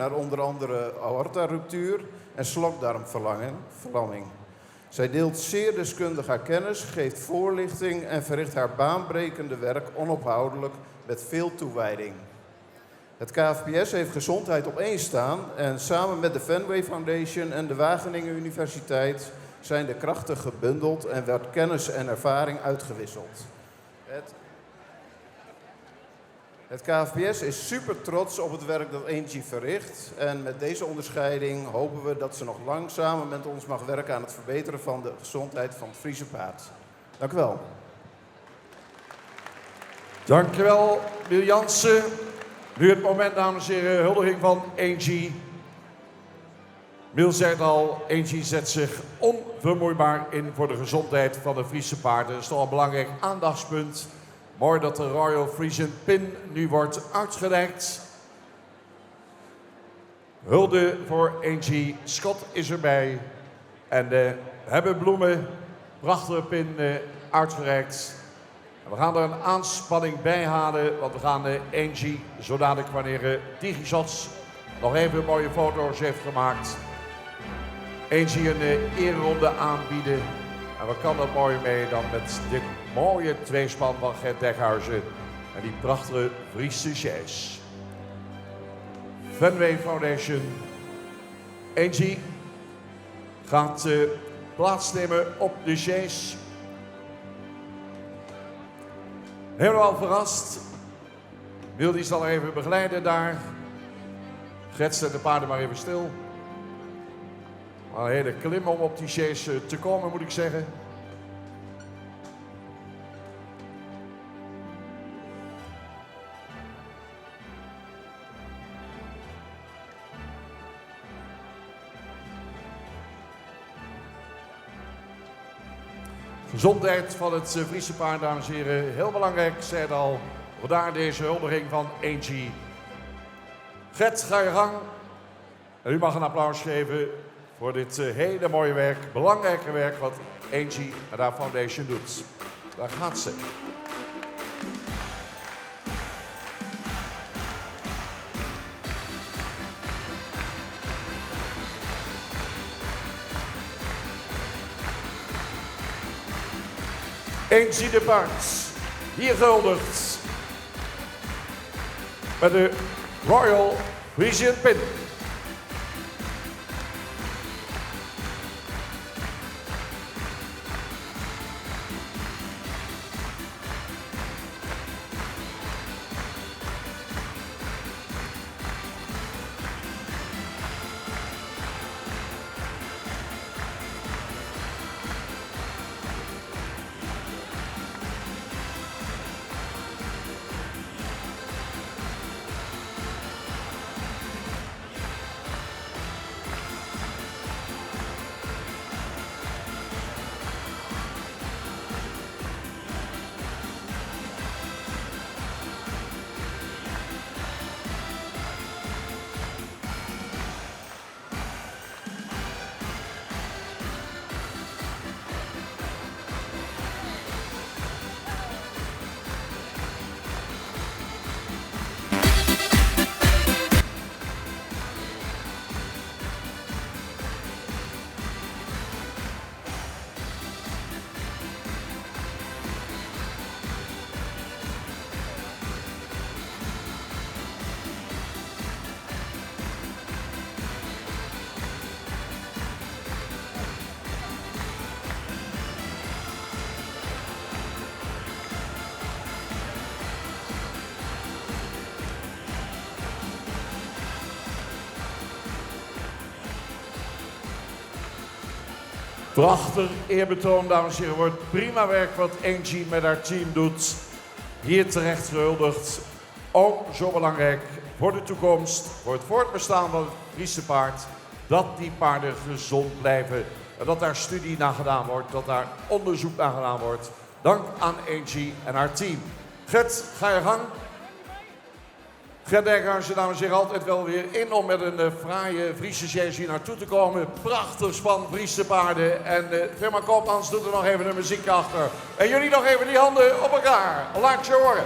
naar onder andere aortaruptuur en slokdarmverlamming. Zij deelt zeer deskundig haar kennis, geeft voorlichting en verricht haar baanbrekende werk onophoudelijk met veel toewijding. Het KFPS heeft gezondheid op één staan en samen met de Fenway Foundation en de Wageningen Universiteit zijn de krachten gebundeld en werd kennis en ervaring uitgewisseld. Het KFPS is super trots op het werk dat Angie verricht en met deze onderscheiding hopen we dat ze nog lang samen met ons mag werken aan het verbeteren van de gezondheid van het Friese paard. Dank u wel. Dank je wel, Miel Jansen. Nu het moment, dames en heren, huldiging van Angie. Miel zei het al, Angie zet zich onvermoeibaar in voor de gezondheid van de Friese paarden. Dat is toch een belangrijk aandachtspunt. Mooi dat de Royal Frisian Pin nu wordt uitgereikt. Hulde voor Angie. Scott is erbij. En we hebben bloemen, prachtige pin uitgereikt. En we gaan er een aanspanning bij halen, want we gaan Angie zo dadelijk wanneer DigiShots nog even een mooie foto's heeft gemaakt. Angie een ereronde aanbieden. En wat kan dat mooi mee dan met dit mooie tweespan van Gert Dekhuizen en die prachtige Friese jazz. Fenway Foundation. Angie gaat plaatsnemen op de jazz. Helemaal verrast. Wil die zal er even begeleiden daar. Gert zet de paarden maar even stil. Maar een hele klim om op die jazz te komen, moet ik zeggen. Gezondheid van het Friese paard, dames en heren, heel belangrijk, zei het al. Vandaar deze huldiging van Angie. Gert, ga je gang. En u mag een applaus geven voor dit hele mooie werk, belangrijke werk wat Angie en haar foundation doet. Daar gaat ze. Angie de Paard, hier gehuldigd met de Royal Frisian Pin. Prachtig eerbetoon, dames en heren. Wordt prima werk wat Angie met haar team doet. Hier terecht gehuldigd. Ook zo belangrijk voor de toekomst, voor het voortbestaan van het Friese paard. Dat die paarden gezond blijven. En dat daar studie naar gedaan wordt, dat daar onderzoek naar gedaan wordt. Dank aan Angie en haar team. Gert, ga je gang. Gert Dijkhuizen, dames en heren, altijd wel weer in om met een fraaie Friese jazz hier naartoe te komen. Prachtig span Friese paarden. En firma Koopmans doet er nog even een muziek achter. En jullie nog even die handen op elkaar. Laat je horen.